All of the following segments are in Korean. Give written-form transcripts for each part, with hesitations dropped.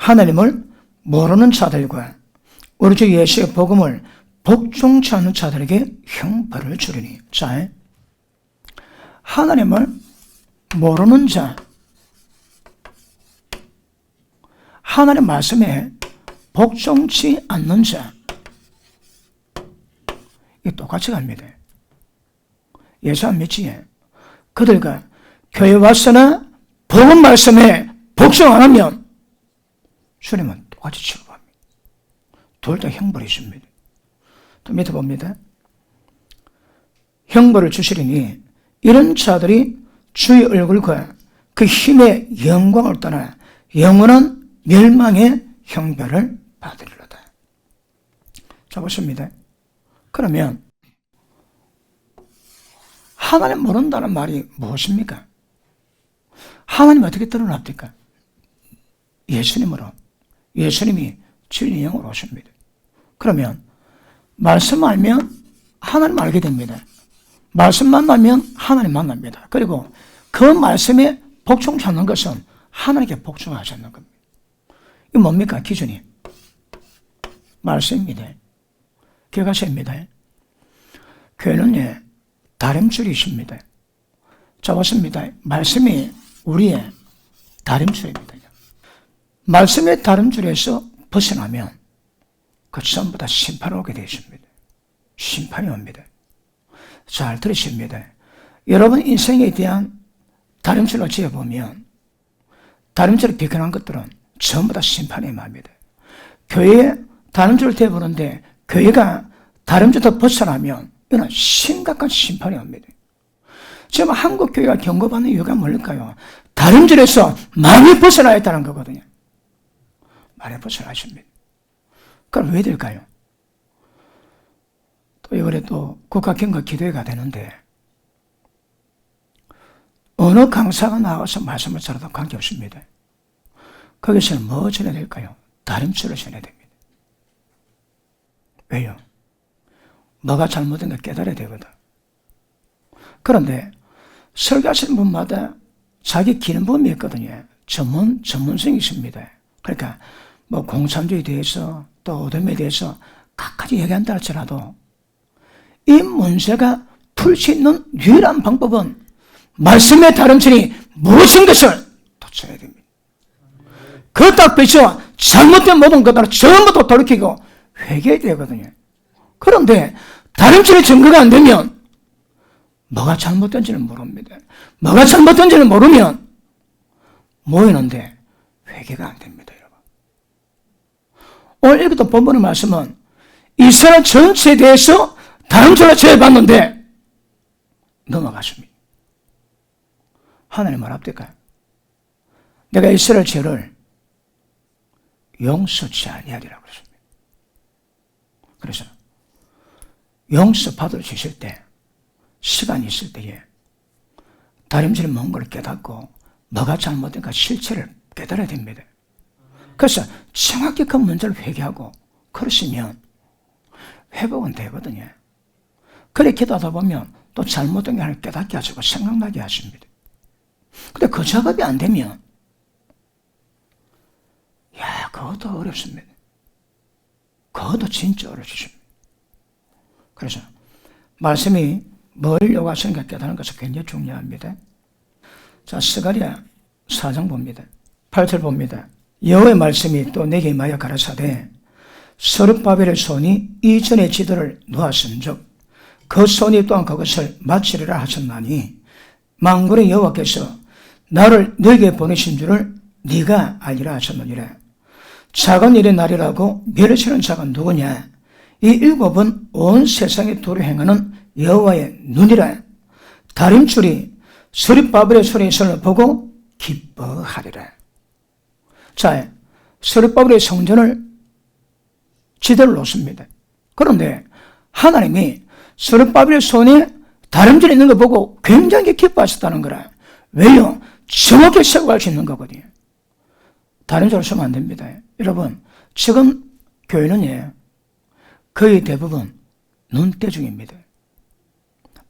하나님을 모르는 자들과 우리 주 예수의 복음을 복종치 않는 자들에게 형벌을 주리니. 자, 하나님을 모르는 자, 하나님 말씀에 복종치 않는 자, 이게 똑같이 갑니다. 예수 안 믿지? 그들과 교회 와서나 복음 말씀에 복종 안 하면 주님은 똑같이 취급합니다. 둘 다 형벌이 있습니다. 또 밑에 봅니다. 형벌을 주시리니 이런 자들이 주의 얼굴과 그 힘의 영광을 떠나 영원한 멸망의 형벌을 받으리로다. 자, 보십니다. 그러면 하나님 모른다는 말이 무엇입니까? 하나님 어떻게 드러납니까? 예수님으로. 예수님이 진리 영으로 오십니다. 그러면 말씀 알면 하나님 알게 됩니다. 말씀 만나면 하나님 만납니다. 그리고 그 말씀에 복종치 않는 것은 하나님께 복종하지 않는 겁니다. 이게 뭡니까? 기준이 말씀입니다. 기억하십니다. 교회는 다림줄이 있습니다. 자, 보십니다. 말씀이 우리의 다림줄입니다. 말씀의 다림줄에서 벗어나면 그 전부 다 심판이 오게 되어 있습니다. 심판이 옵니다. 잘 들으십니다. 여러분 인생에 대한 다림줄을 지어보면 다림줄을 비껴난 것들은 전부 다 심판이 임합니다. 교회에 다림줄을 대보는데 교회가 다림줄부터 벗어나면 이는 심각한 심판이 옵니다. 지금 한국 교회가 경고받는 이유가 뭘까요? 다림줄에서 많이 벗어나야 했다는 거거든요. 많이 벗어나십니다. 그럼 왜 될까요? 또 이번에 또 국가경과 기도회가 되는데 어느 강사가 나와서 말씀을 전해도 관계없습니다. 거기서는 뭐 전해야 될까요? 다림줄을 전해야 됩니다. 왜요? 뭐가 잘못된가 깨달아야 되거든. 그런데 설교하시는 분마다 자기 기능범이 있거든요. 전문성이 있습니다. 그러니까 뭐 공산주의에 대해서 또 어둠에 대해서 각가지 얘기한다 할지라도 이 문제가 풀 수 있는 유일한 방법은 말씀의 다름질이 무엇인 것을 도전해야 됩니다. 그 딱 비춰 잘못된 모든 것들을 전부 다 돌이키고 회개해야 되거든요. 그런데 다름질의 증거가 안 되면 뭐가 잘못된지는 모릅니다. 뭐가 잘못된지를 모르면 모이는데 회개가 안 됩니다, 여러분. 오늘 읽었던 본문의 말씀은 이스라엘 전체에 대해서 다름질로 죄받는데 넘어갔습니다. 하나님 말합니까? 내가 이스라엘 죄를 용서치 아니하리라고 그랬습니다. 그래서 용서 받을 수 있을 때, 시간이 있을 때에 다림질이 뭔 걸 깨닫고 뭐가 잘못된가 실체를 깨달아야 됩니다. 그래서 정확히 그 문제를 회개하고 그러시면 회복은 되거든요. 그렇게 기도하다 보면 또 잘못된 게 하나 깨닫게 하시고 생각나게 하십니다. 근데 그 작업이 안 되면 그것도 어렵습니다. 그것도 진짜 어렵습니다. 그래서 말씀이 뭘 요구하시는가 깨닫는 것은 굉장히 중요합니다. 자, 스가랴 4장 봅니다. 8절 봅니다. 여호와의 말씀이 또 내게 임하여 가라사대 스룹바벨의 손이 이전의 지도를 놓았은즉 그 손이 또한 그것을 마치리라 하셨나니 만군의 여호와께서 나를 너에게 보내신 줄을 네가 알리라 하셨느니라. 작은 일의 날이라고 멸치는 자가 누구냐? 이 일곱은 온 세상에 도로 행하는 여호와의 눈이라. 다림줄이 스룹바벨의 손의 손을 보고 기뻐하리라. 자, 스룹바벨의 성전을 지도를 놓습니다. 그런데 하나님이 스룹바벨의 손에 다림줄이 있는 거 보고 굉장히 기뻐하셨다는 거라. 왜요? 정확히 세고할 수 있는 거거든요. 다림줄을 쓰면 안 됩니다. 여러분, 지금 교회는 거의 대부분 눈대중입니다.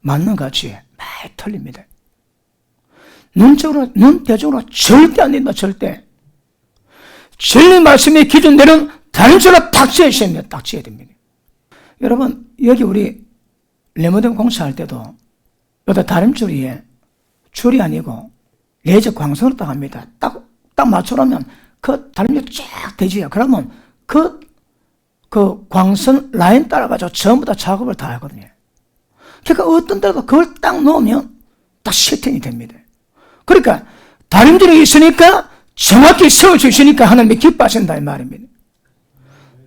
맞는 가치에 많이 틀립니다. 눈대중으로 절대 안 된다, 절대. 진리 말씀의 기준대로는 다림줄을 딱 지어야 됩니다. 딱 지어야 됩니다. 여러분, 여기 우리 레모델 공사할 때도 여기다 다림줄 위에 줄이 아니고 레이저 광선으로 딱 합니다. 딱 맞춰놓으면 그 다림줄 쫙 되지요. 그러면 그 광선 라인 따라가지고 전부 다 작업을 다 하거든요. 그러니까 어떤 데도 그걸 딱 놓으면 딱 실텐이 됩니다. 그러니까 다림줄이 있으니까 정확히 세워주시니까 하나님이 기뻐하신다 이 말입니다.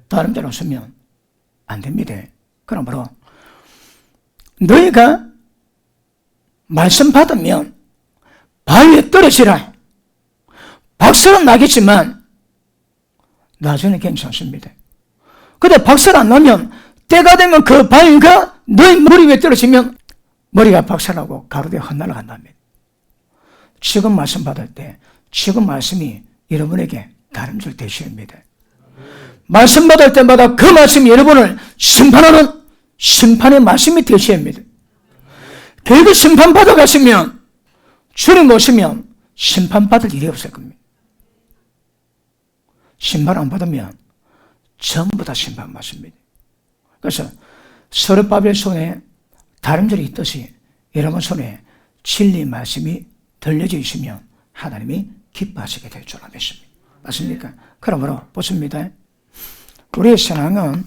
다림줄 없으면 안 됩니다. 그러므로 너희가 말씀 받으면 바위에 떨어지라. 박살은 나겠지만 나중에 괜찮습니다. 근데 박살 안 나면 때가 되면 그 바위가 너희 머리 위에 떨어지면 머리가 박살나고 가로되 헛날아간답니다. 지금 말씀 받을 때 지금 말씀이 여러분에게 다림줄 되셔야 합니다. 말씀 받을 때마다 그 말씀이 여러분을 심판하는 심판의 말씀이 되셔야 합니다. 결국 심판 받아가시면 주님 오시면 심판 받을 일이 없을 겁니다. 심판 안 받으면 전부 다 심판 받습니다. 그래서 서르바벨 손에 다림줄이 있듯이 여러분 손에 진리 말씀이 들려져 있으면 하나님이 기뻐하시게 될 줄 믿습니다. 맞습니까? 그러므로 보십니다. 우리의 신앙은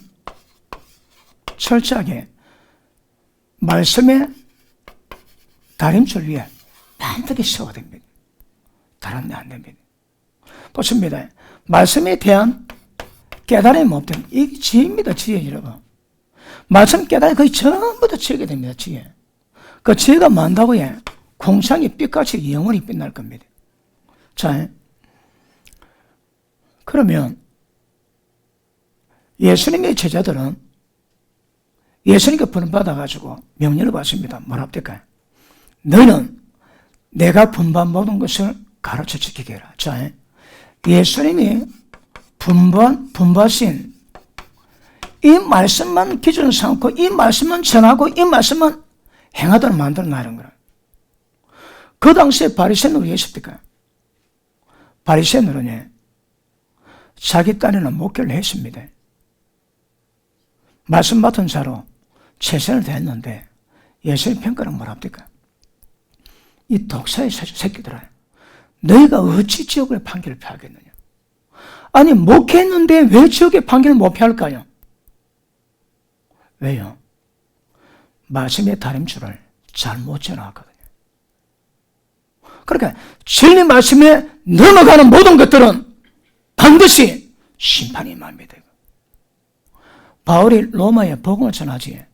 철저하게 말씀의 다림줄 위에 반드시 세워야 됩니다. 다른 데 안 됩니다. 보십니다. 말씀에 대한 깨달음이 없다면 이게 지혜입니다. 지혜 여러분. 말씀 깨달음이 거의 전부 다 지혜가 됩니다. 지혜. 그 지혜가 많다고 해 공창이 빛같이 영원히 빛날 겁니다. 자, 그러면 예수님의 제자들은 예수님께 부름받아가지고 명령을 받습니다. 뭐라 합니까? 너는 내가 분반 모든 것을 가르쳐 지키게 해라. 자, 예수님이 분바신 이 말씀만 기준 삼고 이 말씀만 전하고 이 말씀만 행하도록 만들어 놔는 거라. 그 당시에 바리새인으로 계십니까? 바리새인으로는 자기 딴에는 목결을 했습니다. 말씀 맡은 자로 최선을 다했는데 예수님 평가는 뭐라 합니까? 이 독사의 새끼들아, 너희가 어찌 지옥의 판결을 피하겠느냐? 아니 목했는데 왜 지옥의 판결을 못 피할까요? 왜요? 말씀의 다림줄을 잘못 전하거든요. 그러니까 진리 말씀에 넘어가는 모든 것들은 반드시 심판이 임합니다. 바울이 로마에 복음을 전하지.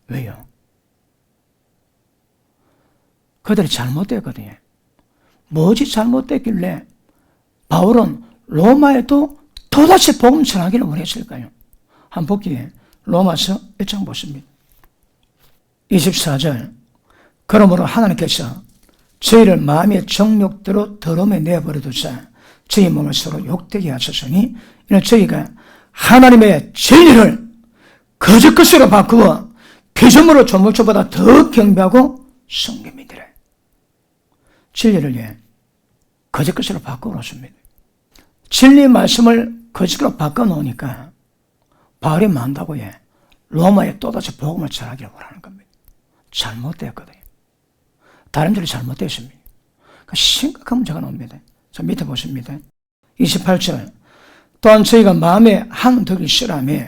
왜요? 그들이 잘못됐거든요. 무엇이 잘못됐길래 바울은 로마에도 또다시 복음 전하기를 원했을까요? 한번 볼게요. 로마서 1장 보십니다. 24절. 그러므로 하나님께서 저희를 마음의 정욕대로 더러움에 내버려두사 저희 몸을 서로 욕되게 하셨으니 이는 저희가 하나님의 진리를 거짓 것으로 바꾸어 피조물의 조물주보다 더 경배하고 섬깁니다. 진리를 위해 거짓 것으로 바꿔놓습니다. 진리 말씀을 거짓 것으로 바꿔놓으니까 바울이 만다고 해 로마에 또다시 복음을 전하기를 원하는 겁니다. 잘못되었거든요. 다림줄이 잘못되었습니다. 그러니까 심각한 문제가 나옵니다. 자, 밑에 보십니다. 28절. 또한 저희가 마음에 한덕이 싫어하며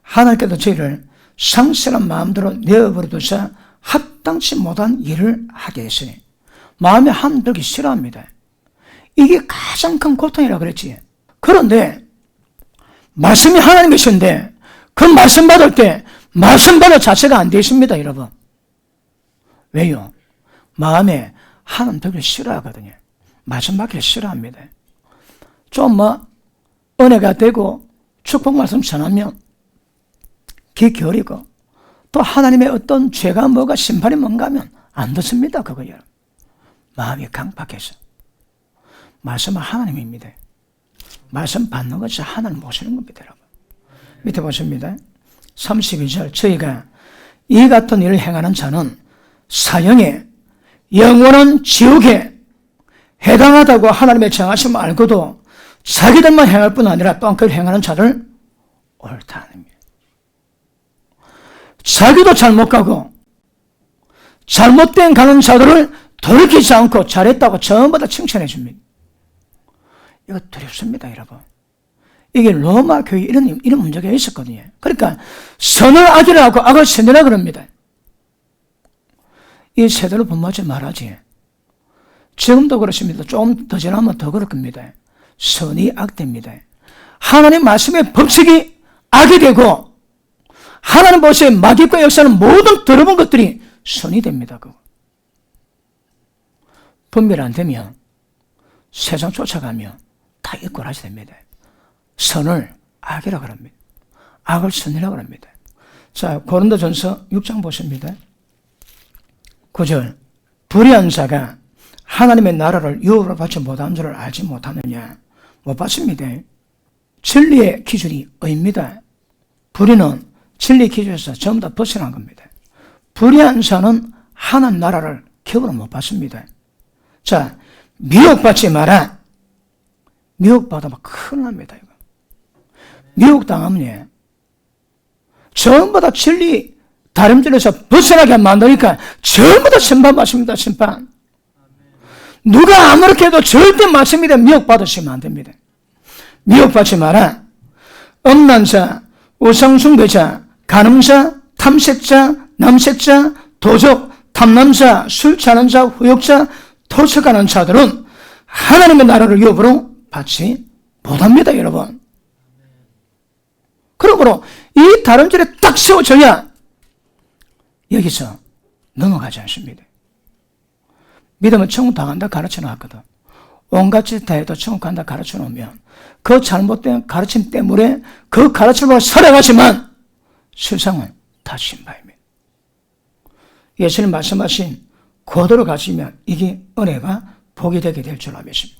하나님께도 저희를 상실한 마음대로 내어버려두사 합당치 못한 일을 하게 했으니 마음에 한덕이 싫어합니다. 이게 가장 큰 고통이라고 그랬지. 그런데 말씀이 하나님이신데 그 말씀 받을 때 말씀 받을 자체가 안 되어 있습니다. 여러분. 왜요? 마음에 한덕을 싫어하거든요. 말씀 받기를 싫어합니다. 좀 은혜가 되고 축복 말씀 전하면 귀 기울이고 또 하나님의 어떤 죄가 뭐가 심판이 뭔가 하면 안 듣습니다. 그거요. 마음이 강팍해서. 말씀은 하나님입니다. 말씀 받는 것이 하나님 모시는 겁니다. 여러분. 밑에 보십니다. 32절. 저희가 이 같은 일을 행하는 자는 사형에 영원한 지옥에 해당하다고 하나님의 정하심을 알고도 자기들만 행할 뿐 아니라 또한 그를 행하는 자를 옳다 하는 거예요. 자기도 잘못 가고 잘못된 가는 자들을 돌이키지 않고 잘했다고 전부 다 칭찬해 줍니다. 이거 두렵습니다, 여러분. 이게 로마 교회 이런 문제가 있었거든요. 그러니까 선을 악이라 하고 악을 선이라 그럽니다. 이 세대로 본받지 말하지. 지금도 그렇습니다. 좀 더 지나면 더 그럴 겁니다. 선이 악됩니다. 하나님 말씀의 법칙이 악이 되고 하나님 보시기에 마귀과 역사는 모든 더러운 것들이 선이 됩니다. 그거. 분별 안 되면 세상 쫓아가면 다 일꼴하게 됩니다. 선을 악이라고 합니다. 악을 선이라고 합니다. 자, 고린도전서 6장 보십니다. 9절. 불의한 자가 하나님의 나라를 유업으로 받지 못한 줄을 알지 못하느냐? 못 받습니다. 진리의 기준이 의입니다. 불의는 진리 기준에서 전부 다 벗어난 겁니다. 불의한 자는 하나님 나라를 기업으로 못 받습니다. 자, 미혹받지 마라. 미혹받으면 큰일 납니다. 이거. 미혹당하면 전부 다 진리 다림질에서 벗어나게 만드니까 전부 다 심판받습니다. 심판. 누가 아무렇게 해도 절대 맞습니다. 미혹받으시면 안 됩니다. 미혹받지 마라. 음란자, 우상숭배자, 간음자, 탐색자, 남색자, 도적, 탐남자, 술 취하는 자, 후욕자, 토색하는 자들은 하나님의 나라를 유업으로 받지 못합니다, 여러분. 그러므로 이 다림질에 딱 세워져야 여기서 넘어가지 않습니다. 믿으면 천국 다 간다 가르쳐 놨거든. 온갖 짓 다 해도 천국 간다 가르쳐 놓으면 그 잘못된 가르침 때문에 그 가르침을 살아가지만 세상은 다 신바입니다. 예수님 말씀하신 그대로 가시면 이게 은혜가 복이 되게 될 줄 믿습니다.